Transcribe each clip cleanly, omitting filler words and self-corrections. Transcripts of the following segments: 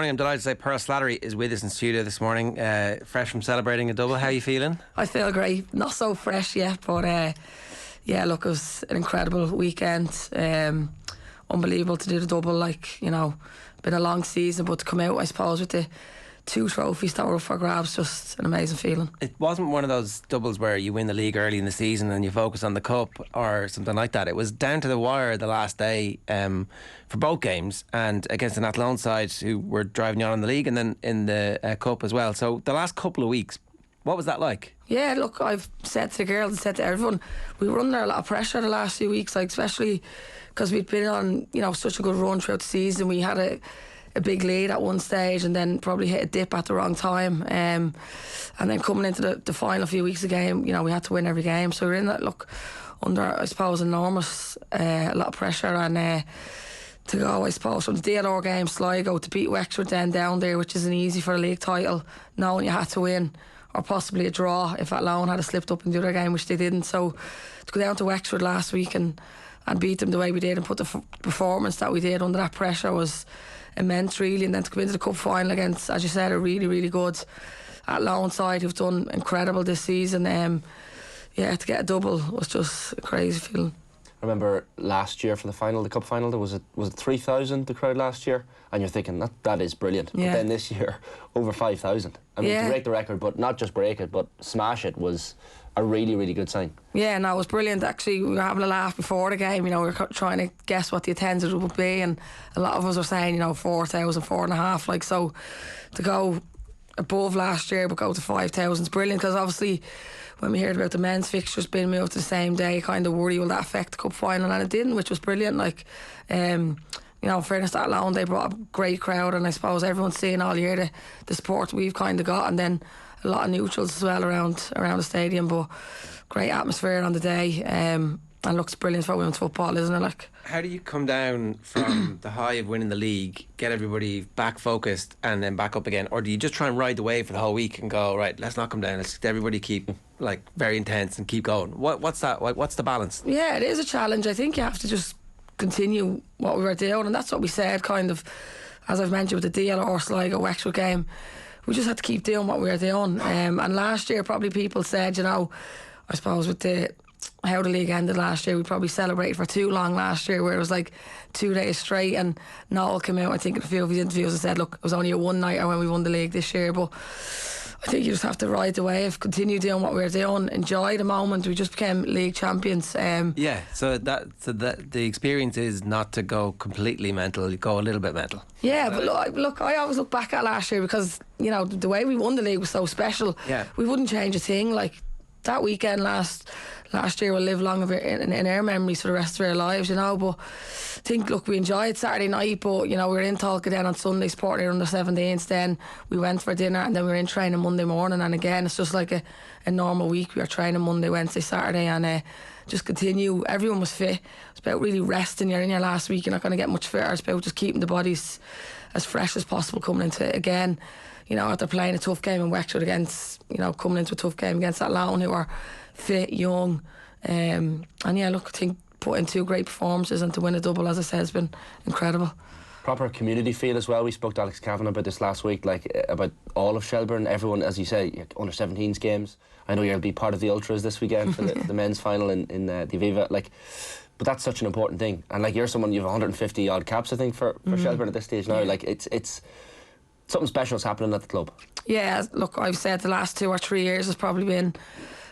I'm delighted to say Pearl Slattery is with us in studio this morning, fresh from celebrating a double. How are you feeling? I feel great. Not so fresh yet, but yeah, look, it was an incredible weekend. Unbelievable to do the double, been a long season, but to come out, I suppose, with the 2 trophies that were up for grabs, just an amazing feeling. It wasn't one of those doubles where you win the league early in the season and you focus on the cup or something like that. It was down to the wire the last day for both games, and against an Athlone side who were driving you on in the league and then in the cup as well. So the last couple of weeks, what was that like? Yeah, look, I've said to the girls and said to everyone, we were under a lot of pressure the last few weeks, especially because we'd been on such a good run throughout the season. We had a big lead at one stage and then probably hit a dip at the wrong time, and then coming into the final few weeks of the game, we had to win every game, so we were in that under, I suppose, enormous a lot of pressure, and to go, I suppose, from the DLR game, Sligo, to beat Wexford then down there, which isn't easy for a league title, knowing you had to win or possibly a draw if Athlone had slipped up in the other game, which they didn't. So to go down to Wexford last week and beat them the way we did and put the performance that we did under that pressure was immense, really. And then to come into the cup final against, as you said, a really, really good Athlone side who've done incredible this season. To get a double was just a crazy feeling. I remember last year for the final, the cup final, there was it 3,000 the crowd last year, and you're thinking that is brilliant. Yeah. But then this year, over 5,000. I mean, to break the record, but not just break it, but smash it, was a really, really good sign. Yeah, no, it was brilliant. Actually, we were having a laugh before the game. We were trying to guess what the attendance would be, and a lot of us were saying 4,000, 4,500. So to go above last year but go to 5,000 is brilliant, because obviously when we heard about the men's fixtures being moved to the same day, kind of worry, will that affect the cup final, and it didn't, which was brilliant. In fairness to Athlone, they brought a great crowd, and I suppose everyone's seeing all year the support we've kind of got, and then a lot of neutrals as well around the stadium. But great atmosphere on the day, and looks brilliant for women's football, isn't it? How do you come down from the high of winning the league, get everybody back focused and then back up again, or do you just try and ride the wave for the whole week and go, right, let's not come down, let's everybody keep very intense and keep going? What's that? What's the balance? Yeah, it is a challenge. I think you have to just continue what we were doing, and that's what we said, kind of, as I've mentioned with the DLR Sligo Wexford game. We just had to keep doing what we were doing, and last year probably people said, I suppose with how the league ended last year, we probably celebrated for too long last year, where it was 2 days straight, and Noel came out, I think in a few of his interviews, and said, look, it was only a one-nighter when we won the league this year. But I think you just have to ride the wave, continue doing what we were doing, enjoy the moment. We just became league champions. So the experience is not to go completely mental, you go a little bit mental. Yeah, but look, I always look back at last year, because the way we won the league was so special. Yeah. We wouldn't change a thing. That weekend last year will live long in our memories for the rest of our lives, But I think, look, we enjoyed Saturday night, but we were in Talca then on Sunday, supporting under 17s. Then we went for dinner, and then we were in training Monday morning. And again, it's just like a normal week. We were training Monday, Wednesday, Saturday, and just continue. Everyone was fit. It's about really resting. You're in your last week, you're not going to get much fitter. It's about just keeping the bodies as fresh as possible coming into it again. After playing a tough game in Wexford against, coming into a tough game against Athlone, who are fit, young, I think putting 2 great performances, and to win a double, as I said, has been incredible. Proper community feel as well. We spoke to Alex Cavan about this last week, about all of Shelbourne. Everyone, as you say, under 17s games. I know you'll be part of the ultras this weekend for the men's final in the Aviva. But that's such an important thing. And you're someone, you have 150 odd caps, I think, for Shelbourne at this stage now. It's something special is happening at the club. Yeah, look, I've said the last 2 or 3 years has probably been,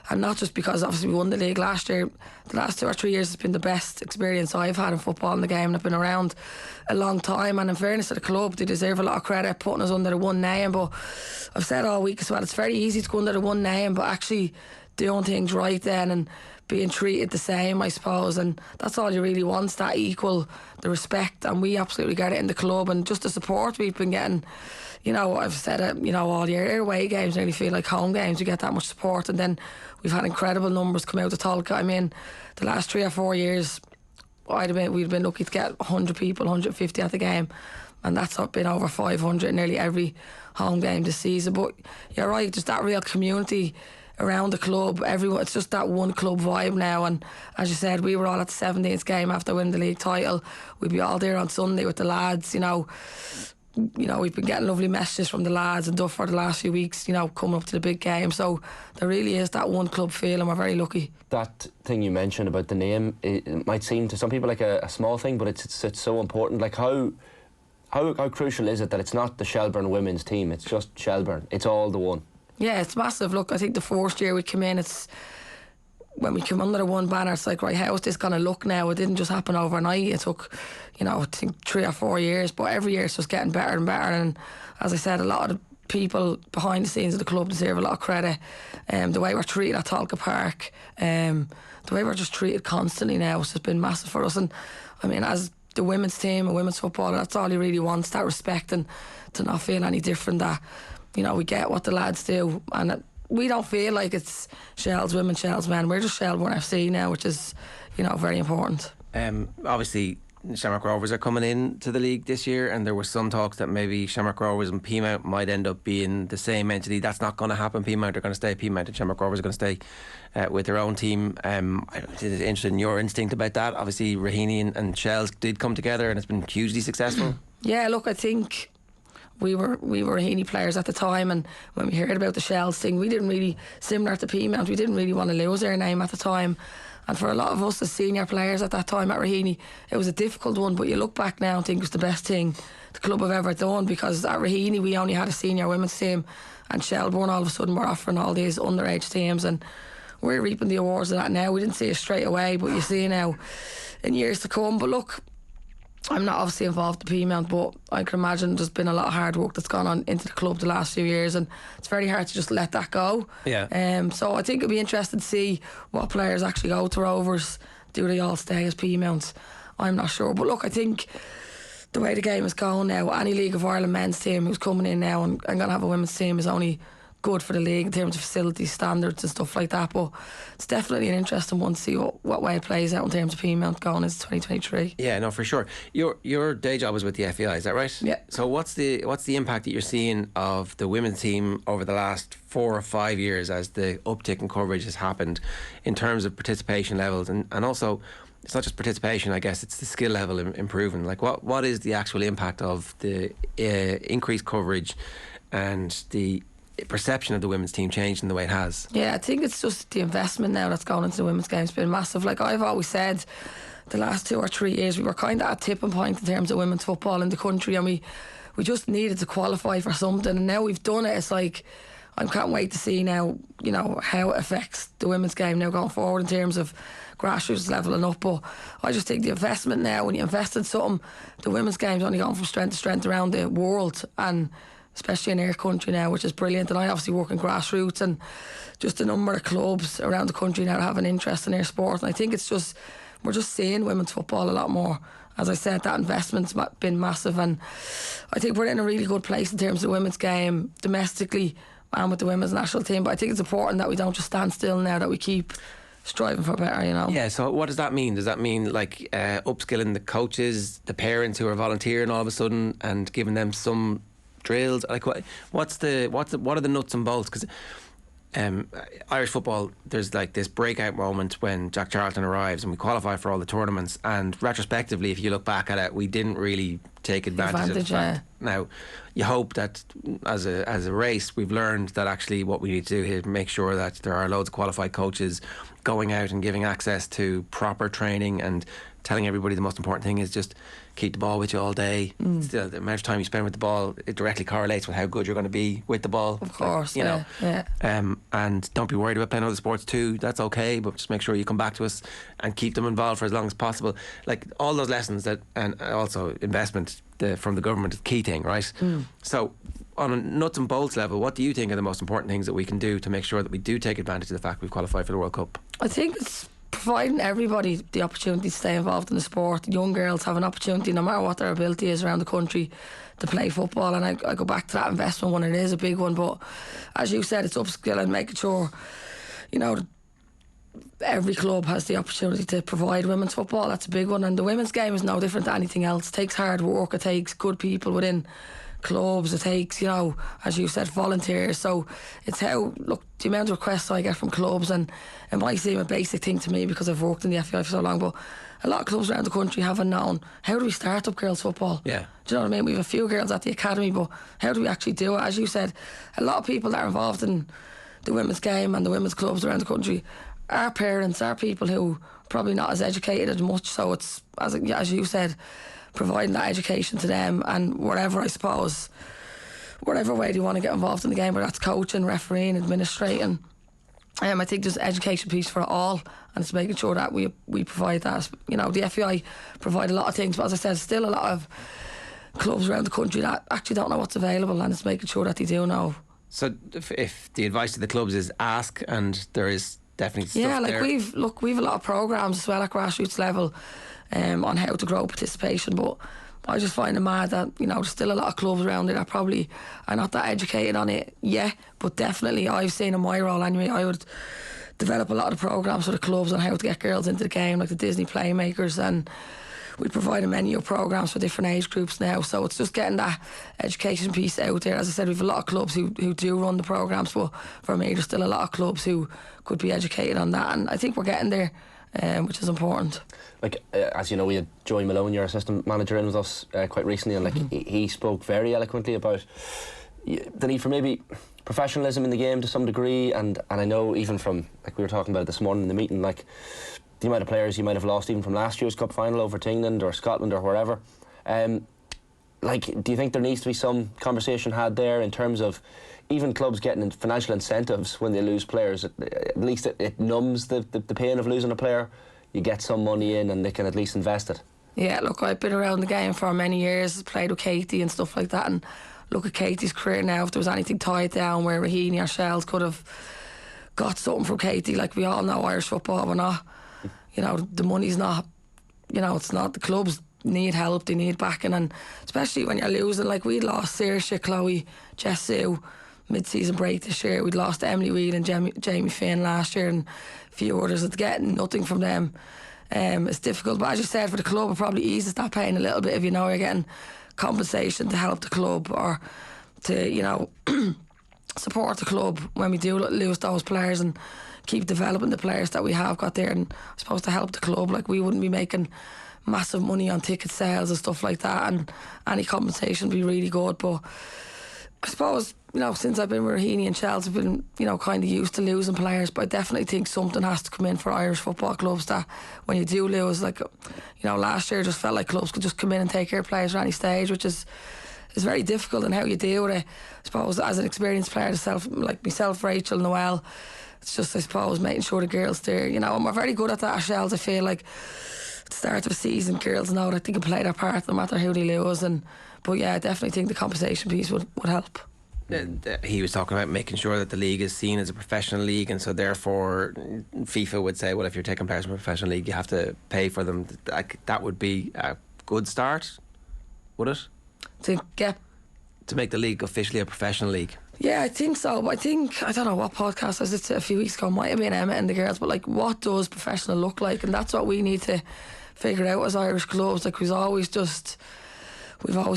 and not just because obviously we won the league last year, the last 2 or 3 years has been the best experience I've had in football in the game, and I've been around a long time, and in fairness to the club, they deserve a lot of credit putting us under the one name. But I've said all week as well, it's very easy to go under the one name, but actually doing things right then and being treated the same, I suppose, and that's all you really want, that equal, the respect, and we absolutely get it in the club, and just the support we've been getting. I've said it, all year, our away games nearly feel like home games. We get that much support, and then we've had incredible numbers come out of Talca. I mean, the last 3 or 4 years, we'd have been lucky to get 100 people, 150 at the game, and that's been over 500 in nearly every home game this season. But you're right, just that real community around the club, everyone, it's just that one club vibe now. And as you said, we were all at the 17th game after winning the league title. We'd be all there on Sunday with the lads, you know, we've been getting lovely messages from the lads and stuff for the last few weeks, you know, coming up to the big game. So there really is that one club feel, and we're very lucky. That thing you mentioned about the name, it might seem to some people like a small thing, but it's so important. Like how crucial is it that it's not the Shelbourne women's team, it's just Shelbourne, it's all the one? Yeah, it's massive. Look, I think the first year we came in, when we came under the one banner, it's like, right, how is this going to look now? It didn't just happen overnight. It took, you know, I think 3 or 4 years, but every year it's just getting better and better. And as I said, a lot of the people behind the scenes of the club deserve a lot of credit. The way we're treated at Talca Park, the way we're just treated constantly now, it's just been massive for us. And I mean, as the women's team and women's football, that's all he really wants, that respect, and to not feel any different, that, you know, we get what the lads do, and we don't feel like it's Shells women, Shells men. We're just Shelbourne FC now, which is, you know, very important. Obviously, Shamrock Rovers are coming in to the league this year, and there was some talks that maybe Shamrock Rovers and Peamount might end up being the same entity. That's not going to happen. Peamount are going to stay Peamount, and Shamrock Rovers are going to stay with their own team. I'm interested in your instinct about that. Obviously, Raheny and Shells did come together, and it's been hugely successful. Yeah, look, I think we were Raheny players at the time, and when we heard about the Shells thing, we didn't really, similar to Peamount, we didn't really want to lose our name at the time. And for a lot of us as senior players at that time at Raheny, it was a difficult one, but you look back now and think it was the best thing the club have ever done, because at Raheny we only had a senior women's team, and Shelbourne all of a sudden were offering all these underage teams, and we're reaping the awards of that now. We didn't see it straight away, but you see now in years to come. But look, I'm not obviously involved in Peamount, but I can imagine there's been a lot of hard work that's gone on into the club the last few years, and it's very hard to just let that go. Yeah. So I think it'll be interesting to see what players actually go to Rovers. Do they all stay as Peamount? I'm not sure. But look, I think the way the game is going now, any League of Ireland men's team who's coming in now and going to have a women's team is only good for the league in terms of facilities, standards and stuff like that. But it's definitely an interesting one to see what way it plays out in terms of Peamount going into 2023. Yeah, no, for sure. Your day job is with the FAI, is that right? Yeah. So what's the impact that you're seeing of the women's team over the last 4 or 5 years as the uptick in coverage has happened in terms of participation levels, and also it's not just participation, I guess it's the skill level improving. Like what is the actual impact of the increased coverage and the perception of the women's team changing the way it has? Yeah, I think it's just the investment now that's gone into the women's game has been massive. Like I've always said, the last 2 or 3 years we were kind of at a tipping point in terms of women's football in the country, and we just needed to qualify for something, and now we've done it. It's like, I can't wait to see now, you know, how it affects the women's game now going forward in terms of grassroots levelling up. But I just think the investment now, when you invest in something, the women's game's only gone from strength to strength around the world, and especially in our country now, which is brilliant. And I obviously work in grassroots, and just the number of clubs around the country now have an interest in our sport. And I think it's just, we're just seeing women's football a lot more. As I said, that investment's been massive, and I think we're in a really good place in terms of the women's game domestically and with the women's national team. But I think it's important that we don't just stand still now, that we keep striving for better, you know. Yeah, so what does that mean? Does that mean like upskilling the coaches, the parents who are volunteering all of a sudden and giving them some drills? Like what are the nuts and bolts? Because Irish football, there's like this breakout moment when Jack Charlton arrives and we qualify for all the tournaments, and retrospectively if you look back at it, we didn't really take advantage of the fact. Now you hope that as a race we've learned that actually what we need to do here is make sure that there are loads of qualified coaches going out and giving access to proper training and telling everybody the most important thing is just keep the ball with you all day. The amount of time you spend with the ball, it directly correlates with how good you're going to be with the ball. Of course, you know. And don't be worried about playing other sports too. That's okay, but just make sure you come back to us and keep them involved for as long as possible. Like all those lessons that, and also investment from the government is the key thing, right? So on a nuts and bolts level, what do you think are the most important things that we can do to make sure that we do take advantage of the fact we've qualified for the World Cup? I think it's providing everybody the opportunity to stay involved in the sport. Young girls have an opportunity, no matter what their ability is around the country, to play football. And I go back to that investment one. It is a big one, but as you said, it's upskilling, making sure, you know, every club has the opportunity to provide women's football. That's a big one. And the women's game is no different to anything else. It takes hard work, it takes good people within clubs, it takes, you know, as you said, volunteers. So it's how, look, the amount of requests I get from clubs, and it might seem a basic thing to me because I've worked in the FAI for so long, but a lot of clubs around the country haven't known how do we start up girls football. Yeah. Do you know what I mean? We have a few girls at the academy, but how do we actually do it? As you said, a lot of people that are involved in the women's game and the women's clubs around the country are parents, are people who are probably not as educated as much, so it's, as you said, providing that education to them, and whatever way they want to get involved in the game, whether that's coaching, refereeing, administrating. I think there's an education piece for it all, and it's making sure that we provide that. You know, the FAI provide a lot of things, but as I said, there's still a lot of clubs around the country that actually don't know what's available, and it's making sure that they do know. So if the advice to the clubs is ask, and there is definitely stuff yeah, like there. we've a lot of programs as well at grassroots level on how to grow participation, but I just find it mad that, you know, there's still a lot of clubs around there that probably are not that educated on it yet, but definitely I've seen in my role anyway, I would develop a lot of the programs for the clubs on how to get girls into the game, like the Disney Playmakers, and we provide a menu of programs for different age groups now, so it's just getting that education piece out there. As I said, we've a lot of clubs who do run the programs, but for me there's still a lot of clubs who could be educated on that, and I think we're getting there, which is important. Like, as you know, we had Joey Malone, your assistant manager, in with us quite recently, and like he spoke very eloquently about the need for maybe professionalism in the game to some degree, and I know even from, like we were talking about it this morning in the meeting, like the amount of players you might have lost even from last year's cup final over to England or Scotland or wherever. Like, do you think there needs to be some conversation had there in terms of even clubs getting financial incentives when they lose players? At least it numbs the pain of losing a player. You get some money in and they can at least invest it. Yeah, look, I've been around the game for many years, played with Katie and stuff like that, and look at Katie's career now. If there was anything tied down where Rahini or Shells could have got something from Katie, like we all know Irish football, we're not, you know, the money's not, you know, it's not, the clubs need help, they need backing, and especially when you're losing, like we'd lost Saoirse, Chloe, Jess Sue mid-season break this year, we'd lost Emily Wheel and Jamie Finn last year, and a few others. It's getting nothing from them. It's difficult, but as you said, for the club it probably eases that pain a little bit if you know you're getting compensation to help the club, or to, you know, support the club when we do lose those players, and keep developing the players that we have got there, and I suppose to help the club. Like, we wouldn't be making massive money on ticket sales and stuff like that, and any compensation would be really good. But I suppose, you know, since I've been with Rahini and Chelsea, I've been, you know, kind of used to losing players, but I definitely think something has to come in for Irish football clubs, that when you do lose, like, you know, last year it just felt like clubs could just come in and take care of players at any stage, which is very difficult, and how you deal with it. I suppose as an experienced player, like myself, Rachel, Noelle, it's just, I suppose, making sure the girls there, you know, and we're very good at that ourselves. I feel like at the start of the season, girls know that they can play their part no matter who they lose, but yeah, I definitely think the compensation piece would help. He was talking about making sure that the league is seen as a professional league, and so therefore FIFA would say, well, if you're taking players from a professional league, you have to pay for them. That would be a good start, would it? To make the league officially a professional league. Yeah, I think so. But I don't know what podcast I was to a few weeks ago, might have been Emma and the girls, but like, what does professional look like? And that's what we need to figure out as Irish clubs. Like, we've always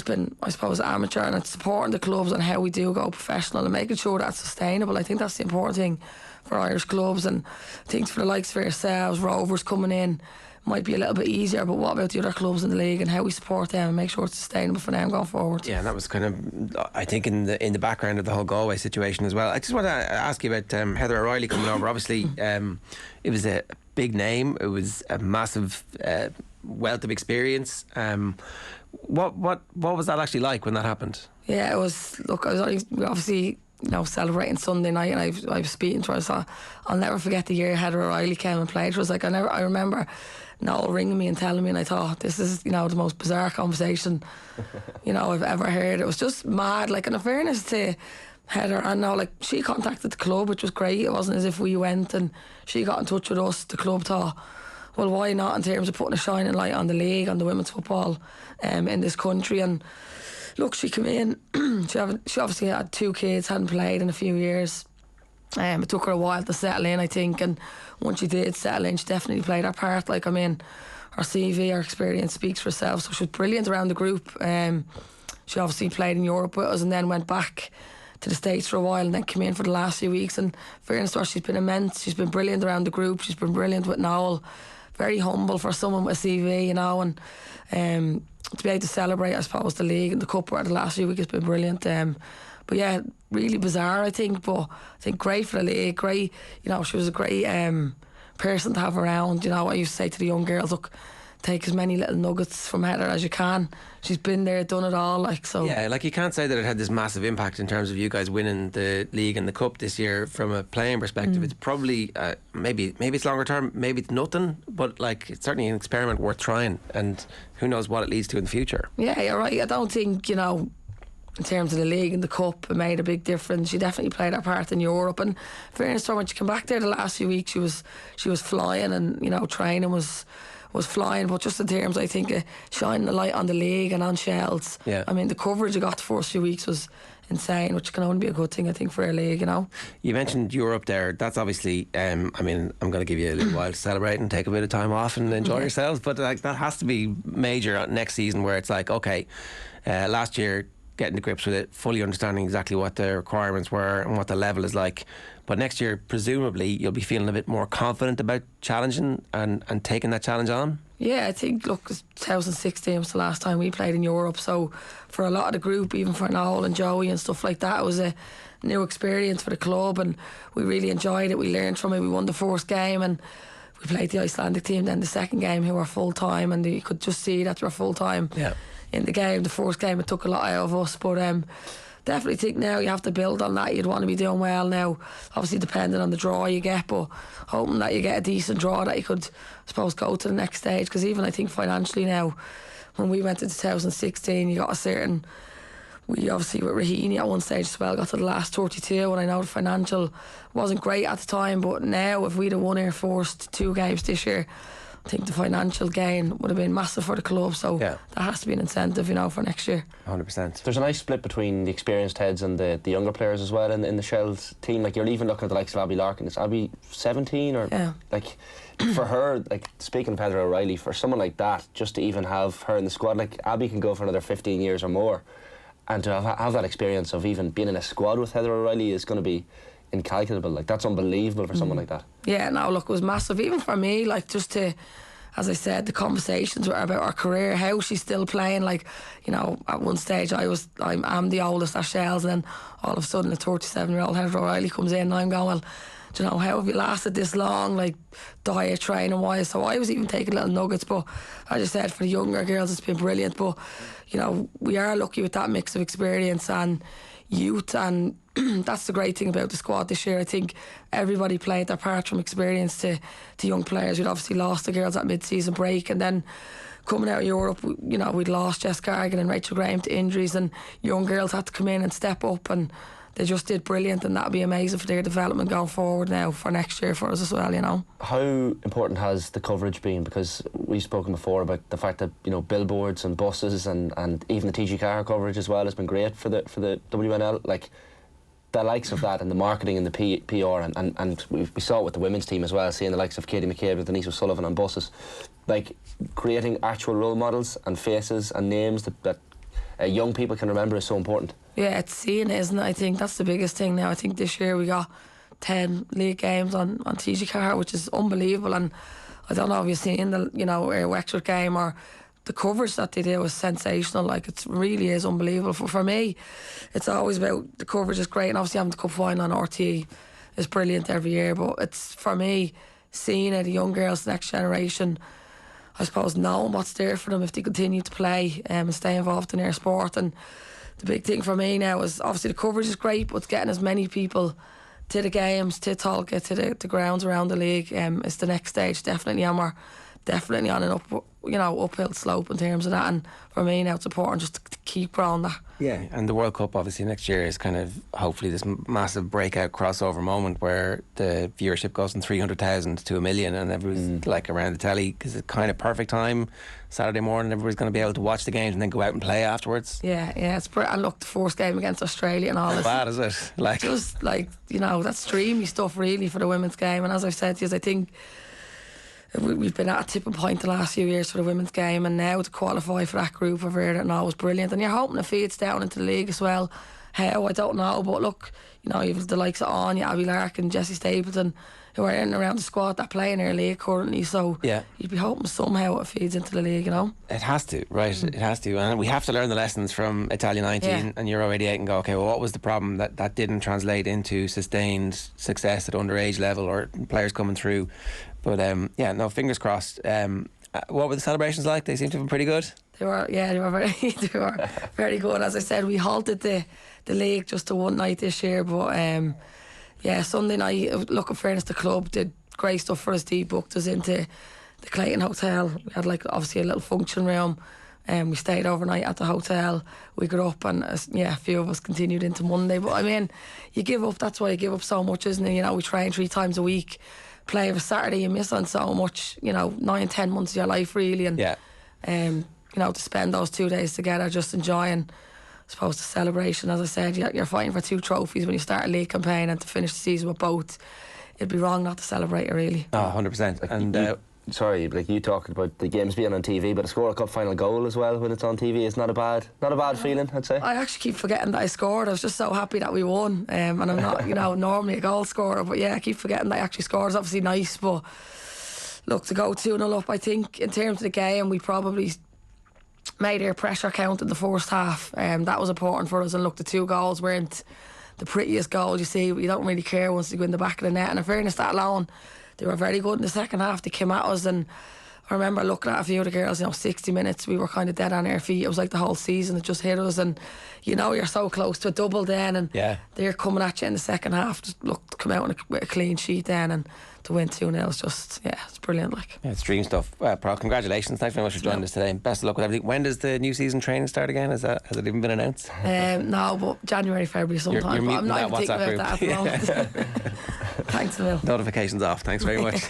been, I suppose, amateur, and it's supporting the clubs on how we do go professional and making sure that's sustainable. I think that's the important thing for Irish clubs, and I think for the likes of yourselves, Rovers coming in might be a little bit easier, but what about the other clubs in the league and how we support them and make sure it's sustainable for them going forward? Yeah, and that was kind of, I think, in the background of the whole Galway situation as well. I just want to ask you about Heather O'Reilly coming over. Obviously, it was a big name. It was a massive wealth of experience. What was that actually like when that happened? Yeah, it was. Look, I was obviously, you know, celebrating Sunday night, and I was speaking to her. So I'll never forget the year Heather O'Reilly came and played. It was like, I remember Noel ringing me and telling me, and I thought, this is, you know, the most bizarre conversation, you know, I've ever heard. It was just mad. Like, in fairness to Heather, I know, like, she contacted the club, which was great. It wasn't as if we went and she got in touch with us. The club thought, well, why not, in terms of putting a shining light on the league, on the women's football in this country. And look, she came in. she obviously had 2 kids, hadn't played in a few years. It took her a while to settle in, I think, and once she did settle in, she definitely played her part. Like, I mean, her CV, her experience speaks for herself. So she was brilliant around the group. She obviously played in Europe with us and then went back to the States for a while and then came in for the last few weeks. And fairness to her, she's been immense. She's been brilliant around the group. She's been brilliant with Noel. Very humble for someone with a CV, you know, and to be able to celebrate, I suppose, the league and the cup over the last few weeks has been brilliant. But yeah, really bizarre, I think. But I think great for the league. Great, you know, she was a great person to have around. You know, I used to say to the young girls, look, take as many little nuggets from Heather as you can. She's been there, done it all, like, so. Yeah, like, you can't say that it had this massive impact in terms of you guys winning the league and the cup this year from a playing perspective. It's probably maybe it's longer term, maybe it's nothing, but like, it's certainly an experiment worth trying, and who knows what it leads to in the future. Yeah, you're right. I don't think, you know, in terms of the league and the cup, it made a big difference. She definitely played her part in Europe, and fairness to her, when she came back there the last few weeks, she was flying, and, you know, training was flying. But just in terms, I think, shining the light on the league and on Shells. Yeah. I mean, the coverage I got the first few weeks was insane, which can only be a good thing, I think, for a league, you know. You mentioned Europe there. That's obviously, I mean, I'm going to give you a little while to celebrate and take a bit of time off and enjoy yourselves, but like, that has to be major next season, where it's like, okay, last year, getting to grips with it, fully understanding exactly what the requirements were and what the level is like. But next year, presumably, you'll be feeling a bit more confident about challenging and taking that challenge on. Yeah, I think, look, 2016 was the last time we played in Europe, so for a lot of the group, even for Noel and Joey and stuff like that, it was a new experience for the club, and we really enjoyed it. We learned from it. We won the first game, and we played the Icelandic team then the second game, who were full time, and you could just see that they were full time. Yeah. In the game, the first game, it took a lot out of us, but definitely think now you have to build on that. You'd want to be doing well now, obviously depending on the draw you get, but hoping that you get a decent draw that you could, I suppose, go to the next stage. Because even I think financially now, when we went to 2016, you got a certain, we obviously with Rahini at one stage as well got to the last 32, and I know the financial wasn't great at the time, but now if we'd have won our first 2 games this year, I think the financial gain would have been massive for the club, so that has to be an incentive, you know, for next year. 100%. There's a nice split between the experienced heads and the younger players as well in the Shells team. Like, you're even looking at the likes of Abby Larkin. Is Abby 17 or like, for her, like, speaking of Heather O'Reilly, for someone like that, just to even have her in the squad, like, Abby can go for another 15 years or more, and to have that experience of even being in a squad with Heather O'Reilly is going to be incalculable. Like, that's unbelievable for someone like that. Yeah, no, look, it was massive, even for me, like, just to, as I said, the conversations were about her career, how she's still playing. Like, you know, at one stage I'm the oldest at Shells, and then all of a sudden a 37-year-old Heather O'Reilly comes in, and I'm going, well, do you know, how have you lasted this long, like, diet, training wise? So I was even taking little nuggets, but as I said, for the younger girls it's been brilliant. But, you know, we are lucky with that mix of experience and youth, and that's the great thing about the squad this year. I think everybody played their part, from experience to young players. We'd obviously lost the girls at mid-season break, and then coming out of Europe, you know, we'd lost Jess Gargan and Rachel Graham to injuries, and young girls had to come in and step up, and they just did brilliant, and that'll be amazing for their development going forward now for next year for us as well, you know. How important has the coverage been? Because we've spoken before about the fact that, you know, billboards and buses and even the TG car coverage as well has been great for the WNL. Like, the likes of that and the marketing and the PR, and we saw it with the women's team as well, seeing the likes of Katie McCabe and Denise O'Sullivan on buses, like, creating actual role models and faces and names that young people can remember is so important. Yeah, it's seeing it, isn't it? I think that's the biggest thing now. I think this year we got 10 league games on TG car, which is unbelievable, and I don't know if you've seen the, you know, our Wexford game, or the coverage that they did was sensational. Like, it really is unbelievable. For me, it's always about the coverage is great, and obviously having the cup final on RTE is brilliant every year, but it's, for me, seeing it, the young girls, the next generation, I suppose, knowing what's there for them if they continue to play and stay involved in their sport. And the big thing for me now is, obviously the coverage is great, but getting as many people to the games, to Tolka, to the grounds around the league is the next stage, definitely. And we're definitely on an uphill slope in terms of that, and for me now it's important just to keep growing that. Yeah, and the World Cup obviously next year is kind of hopefully this massive breakout crossover moment where the viewership goes from 300,000 to 1 million, and everybody's like around the telly, because it's kind of perfect time, Saturday morning, everybody's going to be able to watch the games and then go out and play afterwards. Yeah, it's brilliant. And look, the first game against Australia and all this. How bad is it? Like, just like, you know, that's streamy stuff really for the women's game. And as I've said to you, I think we've been at a tipping point the last few years for the women's game, and now to qualify for that group of her, and all was brilliant. And you're hoping it feeds down into the league as well. How, I don't know, but look, you know, you've the likes of Anya, Abby Larkin, Jessie Stapleton, who are in and around the squad that play in our league currently, so you'd be hoping somehow it feeds into the league, you know. It has to, right? It has to, and we have to learn the lessons from Italia 19 and Euro 88 and go, okay, well, what was the problem that didn't translate into sustained success at underage level or players coming through? But fingers crossed. What were the celebrations like? They seemed to have been pretty good. They were very good. As I said, we halted the league just to one night this year, but Sunday night, look, in fairness, the club did great stuff for us. They booked us into the Clayton Hotel. We had obviously a little function room, and we stayed overnight at the hotel. We got up, and a few of us continued into Monday. But I mean, you give up. That's why you give up so much, isn't it? You know, we train 3 times a week. Play of a Saturday, you miss on so much. You know, 9-10 months of your life really, and you know, to spend those 2 days together just enjoying, I suppose, the celebration. As I said, you're fighting for 2 trophies when you start a league campaign, and to finish the season with both, it'd be wrong not to celebrate it really. Oh, 100%. And sorry, like you talked about the games being on TV, but to score a cup final goal as well when it's on TV is not a bad feeling, I'd say. I actually keep forgetting that I scored. I was just so happy that we won, and I'm not, you know, normally a goal scorer, but I keep forgetting that I actually scored. It's obviously nice, but look, to go 2-0 up, I think in terms of the game, we probably made our pressure count in the first half. That was important for us, and look, the 2 goals weren't the prettiest goal you see, but you don't really care once you go in the back of the net. And in fairness, that alone, they were very good in the second half. They came at us, and I remember looking at a few of the girls, you know, 60 minutes, we were kind of dead on our feet. It was like the whole season, it just hit us, and you know, you're so close to a double then, and they're coming at you in the second half. Just look, to come out with a clean sheet then, and to win 2-0 is just, it's brilliant. It's dream stuff. Well, Pearl, congratulations. Thanks very much for joining us today. Best of luck with everything. When does the new season training start again? Has it even been announced? No, but January, February sometime. You're but I'm not even thinking about that at the moment. Thanks a million. Notifications off. Thanks very much.